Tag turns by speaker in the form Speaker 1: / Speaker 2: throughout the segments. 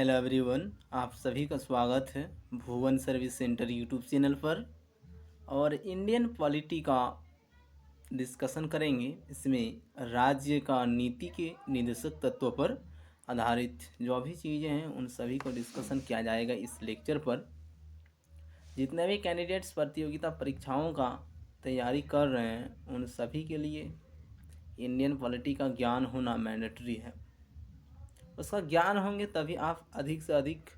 Speaker 1: Hello everyone, आप सभी का स्वागत है भुवन सर्विस सेंटर यूट्यूब चैनल पर। और इंडियन पॉलिटी का डिस्कशन करेंगे। इसमें राज्य का नीति के निर्देशक तत्वों पर आधारित जो भी चीज़ें हैं उन सभी को डिस्कशन किया जाएगा इस लेक्चर पर। जितने भी कैंडिडेट्स प्रतियोगिता परीक्षाओं का तैयारी कर रहे हैं उन सभी के लिए इंडियन पॉलिटी का ज्ञान होना मैंडेटरी है। उसका ज्ञान होंगे तभी आप अधिक से अधिक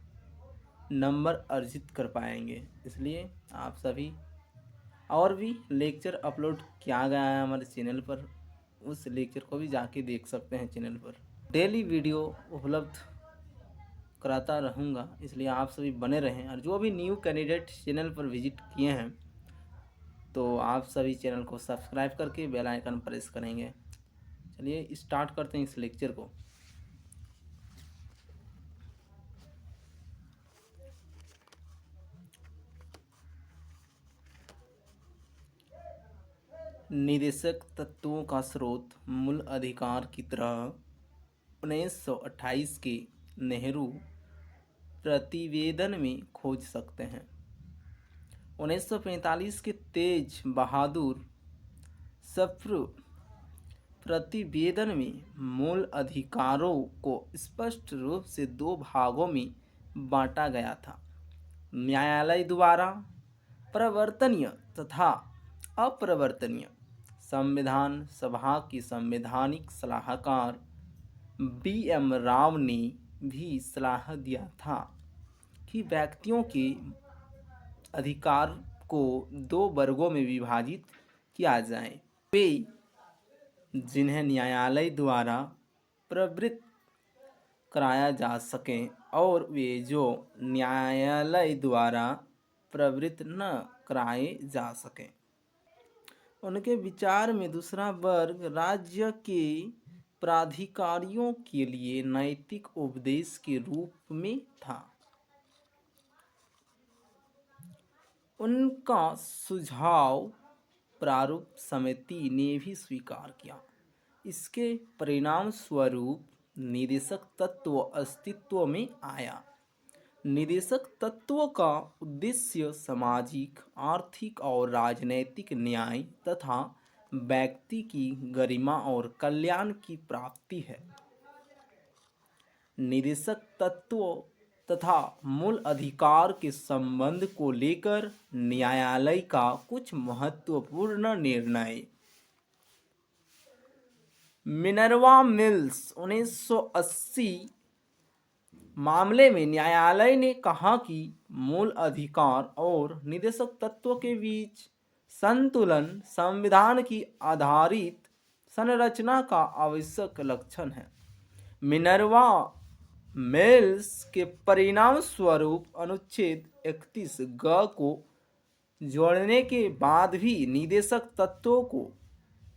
Speaker 1: नंबर अर्जित कर पाएंगे। इसलिए आप सभी और भी लेक्चर अपलोड किया गया है हमारे चैनल पर, उस लेक्चर को भी जाके देख सकते हैं चैनल पर। डेली वीडियो उपलब्ध कराता रहूँगा, इसलिए आप सभी बने रहें। और जो भी न्यू कैंडिडेट चैनल पर विजिट किए हैं तो आप सभी चैनल को सब्सक्राइब करके बेल आइकन प्रेस करेंगे। चलिए स्टार्ट करते हैं इस लेक्चर को। निदेशक तत्वों का स्रोत मूल अधिकार की तरह 1928 के नेहरू प्रतिवेदन में खोज सकते हैं। 1945 के तेज बहादुर सप्र प्रतिवेदन में मूल अधिकारों को स्पष्ट रूप से दो भागों में बांटा गया था: न्यायालय द्वारा प्रवर्तनीय तथा अप्रवर्तनीय। संविधान सभा के संवैधानिक सलाहकार B.M. राव ने भी सलाह दिया था कि व्यक्तियों के अधिकार को दो वर्गों में विभाजित किया जाए: वे जिन्हें न्यायालय द्वारा प्रवृत्त कराया जा सके और वे जो न्यायालय द्वारा प्रवृत्त न कराए जा सके। उनके विचार में दूसरा वर्ग राज्य के प्राधिकारियों के लिए नैतिक उपदेश के रूप में था। उनका सुझाव प्रारूप समिति ने भी स्वीकार किया। इसके परिणाम स्वरूप निदेशक तत्व अस्तित्व में आया। निदेशक तत्वों का उद्देश्य सामाजिक, आर्थिक और राजनैतिक न्याय तथा व्यक्ति की गरिमा और कल्याण की प्राप्ति है। निदेशक तत्वों तथा मूल अधिकार के संबंध को लेकर न्यायालय का कुछ महत्वपूर्ण निर्णय। मिनर्वा मिल्स 1980 मामले में न्यायालय ने कहा कि मूल अधिकार और निदेशक तत्वों के बीच संतुलन संविधान की आधारित संरचना का आवश्यक लक्षण है। मिनर्वा मिल्स के परिणाम स्वरूप अनुच्छेद 31 ग को जोड़ने के बाद भी निदेशक तत्वों को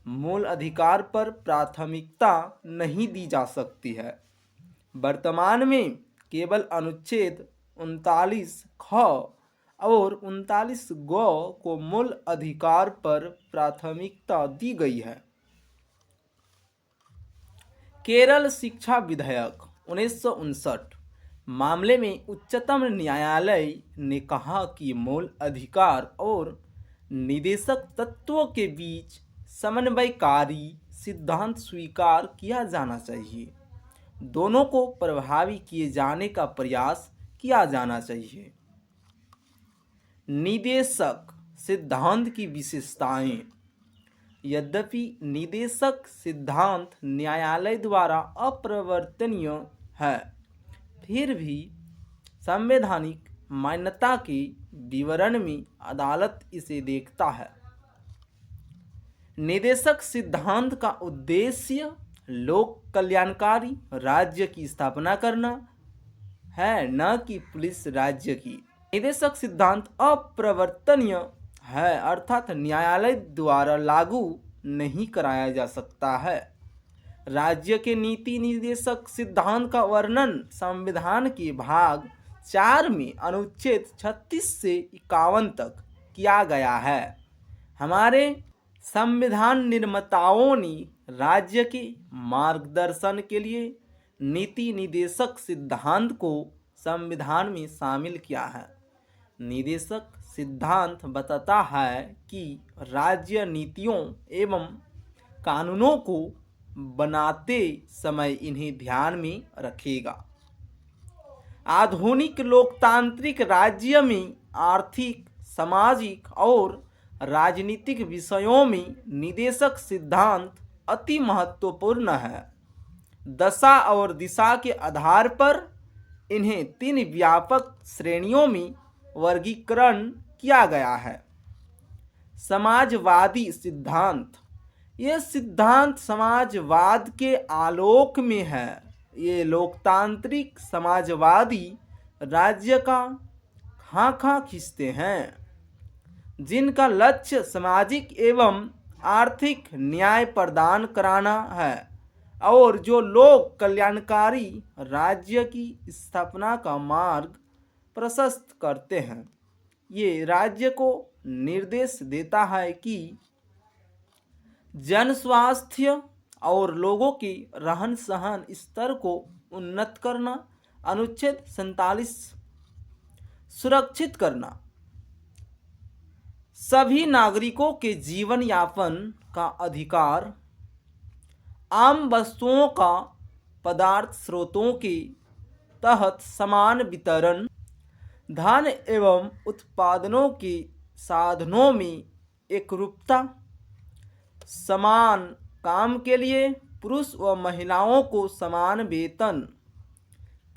Speaker 1: मूल अधिकार पर प्राथमिकता नहीं दी जा सकती है। वर्तमान में केवल अनुच्छेद 39 ख और 39 ग को मूल अधिकार पर प्राथमिकता दी गई है। केरल शिक्षा विधेयक 1959 मामले में उच्चतम न्यायालय ने कहा कि मूल अधिकार और निदेशक तत्वों के बीच समन्वयकारी सिद्धांत स्वीकार किया जाना चाहिए। दोनों को प्रभावी किए जाने का प्रयास किया जाना चाहिए। निदेशक सिद्धांत की विशेषताएं। यद्यपि निदेशक सिद्धांत न्यायालय द्वारा अप्रवर्तनीय है, फिर भी संवैधानिक मान्यता के विवरण में अदालत इसे देखता है। निदेशक सिद्धांत का उद्देश्य लोक कल्याणकारी राज्य की स्थापना करना है, न कि पुलिस राज्य की। निदेशक सिद्धांत अप्रवर्तनीय है, अर्थात न्यायालय द्वारा लागू नहीं कराया जा सकता है। राज्य के नीति निदेशक सिद्धांत का वर्णन संविधान के भाग 4 में अनुच्छेद 36 से 51 तक किया गया है। हमारे संविधान निर्माताओं ने राज्य के मार्गदर्शन के लिए नीति निदेशक सिद्धांत को संविधान में शामिल किया है। निदेशक सिद्धांत बताता है कि राज्य नीतियों एवं कानूनों को बनाते समय इन्हें ध्यान में रखेगा। आधुनिक लोकतांत्रिक राज्य में आर्थिक, सामाजिक और राजनीतिक विषयों में निदेशक सिद्धांत अति महत्वपूर्ण है। दशा और दिशा के आधार पर इन्हें 3 व्यापक श्रेणियों में वर्गीकरण किया गया है। समाजवादी सिद्धांत, ये सिद्धांत समाजवाद के आलोक में है। ये लोकतांत्रिक समाजवादी राज्य का खाका खींचते हैं, जिनका लक्ष्य सामाजिक एवं आर्थिक न्याय प्रदान कराना है और जो लोक कल्याणकारी राज्य की स्थापना का मार्ग प्रशस्त करते हैं। ये राज्य को निर्देश देता है कि जन स्वास्थ्य और लोगों की रहन सहन स्तर को उन्नत करना, अनुच्छेद 47 सुरक्षित करना, सभी नागरिकों के जीवन यापन का अधिकार, आम वस्तुओं का पदार्थ स्रोतों के तहत समान वितरण, धन एवं उत्पादनों के साधनों में एकरूपता, समान काम के लिए पुरुष व महिलाओं को समान वेतन,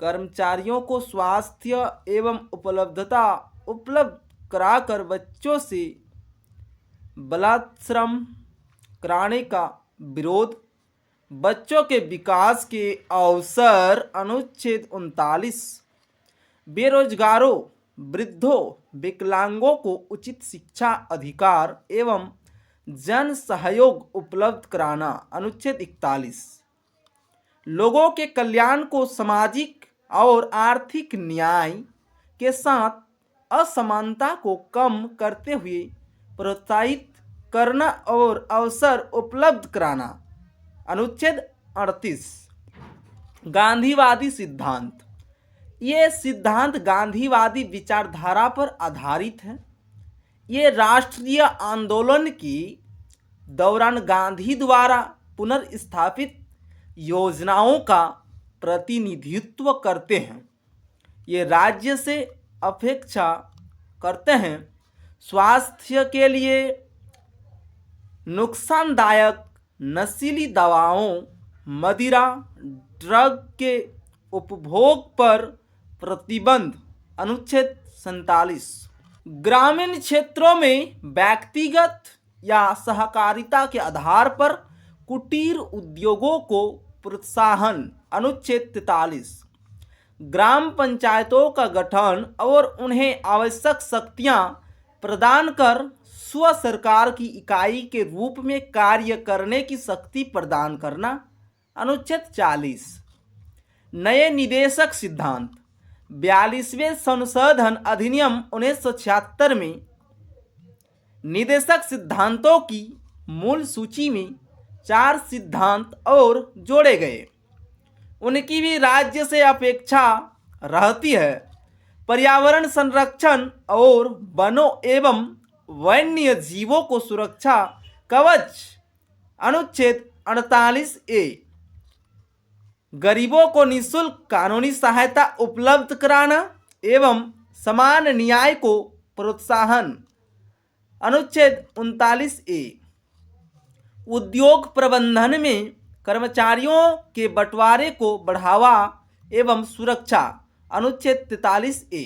Speaker 1: कर्मचारियों को स्वास्थ्य एवं उपलब्धता उपलब्ध कराकर बच्चों से बलात्श्रम कराने का विरोध, बच्चों के विकास के अवसर, अनुच्छेद 39, बेरोजगारों, वृद्धों, विकलांगों को उचित शिक्षा अधिकार एवं जन सहयोग उपलब्ध कराना, अनुच्छेद 41, लोगों के कल्याण को सामाजिक और आर्थिक न्याय के साथ असमानता को कम करते हुए प्रोत्साहित करना और अवसर उपलब्ध कराना, अनुच्छेद 38। गांधीवादी सिद्धांत, ये सिद्धांत गांधीवादी विचारधारा पर आधारित है। ये राष्ट्रीय आंदोलन के दौरान गांधी द्वारा पुनर्स्थापित योजनाओं का प्रतिनिधित्व करते हैं। ये राज्य से अपेक्षा करते हैं स्वास्थ्य के लिए नुकसानदायक नशीली दवाओं, मदिरा, ड्रग के उपभोग पर प्रतिबंध, अनुच्छेद 47। ग्रामीण क्षेत्रों में व्यक्तिगत या सहकारिता के आधार पर कुटीर उद्योगों को प्रोत्साहन, अनुच्छेद 43। ग्राम पंचायतों का गठन और उन्हें आवश्यक शक्तियां प्रदान कर स्व सरकार की इकाई के रूप में कार्य करने की शक्ति प्रदान करना, अनुच्छेद 40। नए निदेशक सिद्धांत, 42वें संशोधन अधिनियम 1976 में निदेशक सिद्धांतों की मूल सूची में 4 सिद्धांत और जोड़े गए। उनकी भी राज्य से अपेक्षा रहती है। पर्यावरण संरक्षण और वनों एवं वन्य जीवों को सुरक्षा कवच, अनुच्छेद 48A। गरीबों को निःशुल्क कानूनी सहायता उपलब्ध कराना एवं समान न्याय को प्रोत्साहन, अनुच्छेद 39A। उद्योग प्रबंधन में कर्मचारियों के बंटवारे को बढ़ावा एवं सुरक्षा, अनुच्छेद 43A।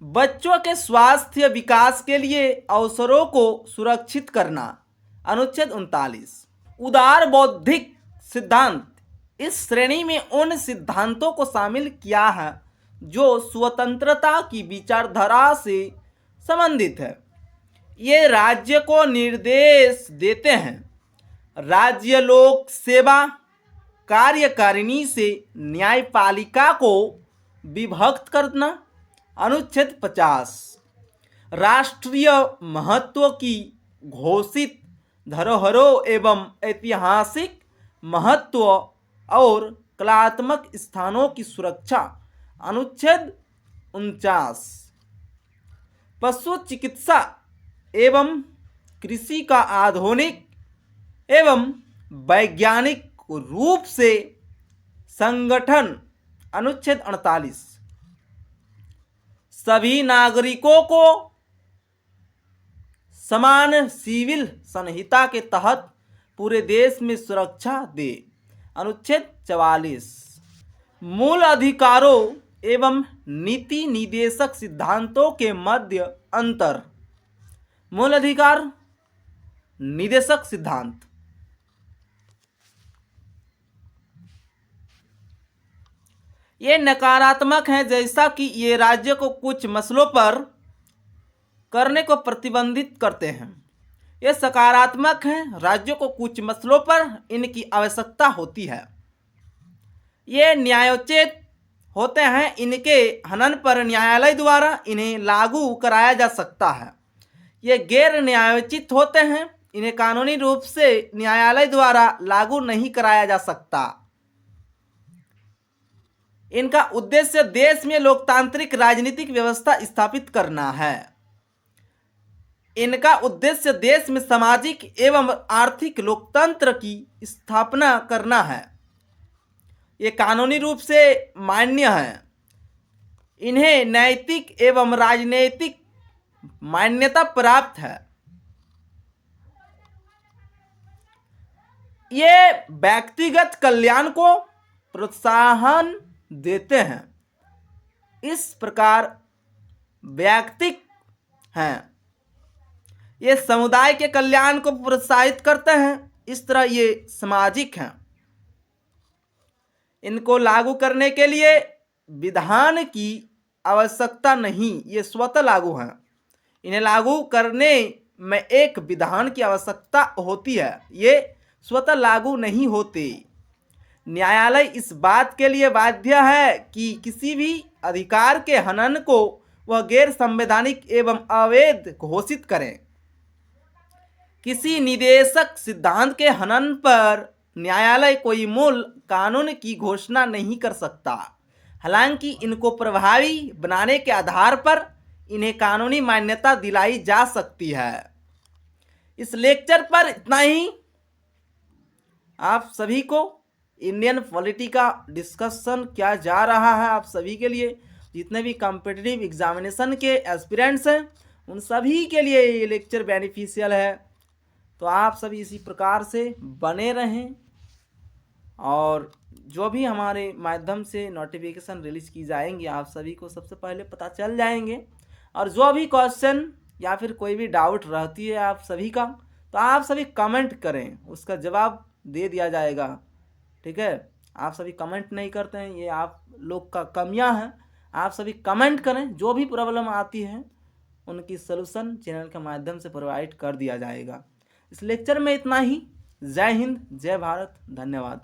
Speaker 1: बच्चों के स्वास्थ्य विकास के लिए अवसरों को सुरक्षित करना, अनुच्छेद 39। उदार बौद्धिक सिद्धांत, इस श्रेणी में उन सिद्धांतों को शामिल किया है जो स्वतंत्रता की विचारधारा से संबंधित है। ये राज्य को निर्देश देते हैं। राज्य लोक सेवा कार्यकारिणी से न्यायपालिका को विभक्त करना, अनुच्छेद 50। राष्ट्रीय महत्व की घोषित धरोहरों एवं ऐतिहासिक महत्व और कलात्मक स्थानों की सुरक्षा। अनुच्छेद 49 पशु चिकित्सा एवं कृषि का आधुनिक एवं वैज्ञानिक रूप से संगठन। अनुच्छेद 48 सभी नागरिकों को समान सिविल संहिता के तहत पूरे देश में सुरक्षा दे। अनुच्छेद 44 मूल अधिकारों एवं नीति निदेशक सिद्धांतों के मध्य अंतर। मूल अधिकार निदेशक सिद्धांत ये नकारात्मक हैं, जैसा कि ये राज्य को कुछ मसलों पर करने को प्रतिबंधित करते हैं। ये सकारात्मक हैं, राज्यों को कुछ मसलों पर इनकी आवश्यकता होती है। ये न्यायोचित होते हैं, इनके हनन पर न्यायालय द्वारा इन्हें लागू कराया जा सकता है। ये गैर न्यायोचित होते हैं, इन्हें कानूनी रूप से न्यायालय द्वारा लागू नहीं कराया जा सकता। इनका उद्देश्य देश में लोकतांत्रिक राजनीतिक व्यवस्था स्थापित करना है। इनका उद्देश्य देश में सामाजिक एवं आर्थिक लोकतंत्र की स्थापना करना है। ये कानूनी रूप से मान्य है। इन्हें नैतिक एवं राजनीतिक मान्यता प्राप्त है। ये व्यक्तिगत कल्याण को प्रोत्साहन देते हैं। इस प्रकार व्यक्तिक हैं। ये समुदाय के कल्याण को प्रोत्साहित करते हैं। इस तरह ये सामाजिक हैं। इनको लागू करने के लिए विधान की आवश्यकता नहीं, ये स्वतः लागू हैं। इन्हें लागू करने में एक विधान की आवश्यकता होती है, ये स्वतः लागू नहीं होते। न्यायालय इस बात के लिए बाध्य है कि किसी भी अधिकार के हनन को वह गैर संवैधानिक एवं अवैध घोषित करें। किसी निदेशक सिद्धांत के हनन पर न्यायालय कोई मूल कानून की घोषणा नहीं कर सकता। हालांकि इनको प्रभावी बनाने के आधार पर इन्हें कानूनी मान्यता दिलाई जा सकती है। इस लेक्चर पर इतना ही। आप सभी को इंडियन पॉलिटी का डिस्कशन किया जा रहा है। आप सभी के लिए, जितने भी कॉम्पिटिटिव एग्जामिनेशन के एस्पिरेंट्स हैं, उन सभी के लिए ये लेक्चर बेनिफिशियल है। तो आप सभी इसी प्रकार से बने रहें और जो भी हमारे माध्यम से नोटिफिकेशन रिलीज की जाएंगी आप सभी को सबसे पहले पता चल जाएंगे। और जो भी क्वेश्चन या फिर कोई भी डाउट रहती है आप सभी का, तो आप सभी कमेंट करें, उसका जवाब दे दिया जाएगा। ठीक है, आप सभी कमेंट नहीं करते हैं, ये आप लोग का कमियां हैं। आप सभी कमेंट करें, जो भी प्रॉब्लम आती है उनकी सलूशन चैनल के माध्यम से प्रोवाइड कर दिया जाएगा। इस लेक्चर में इतना ही। जय हिंद, जय भारत, धन्यवाद।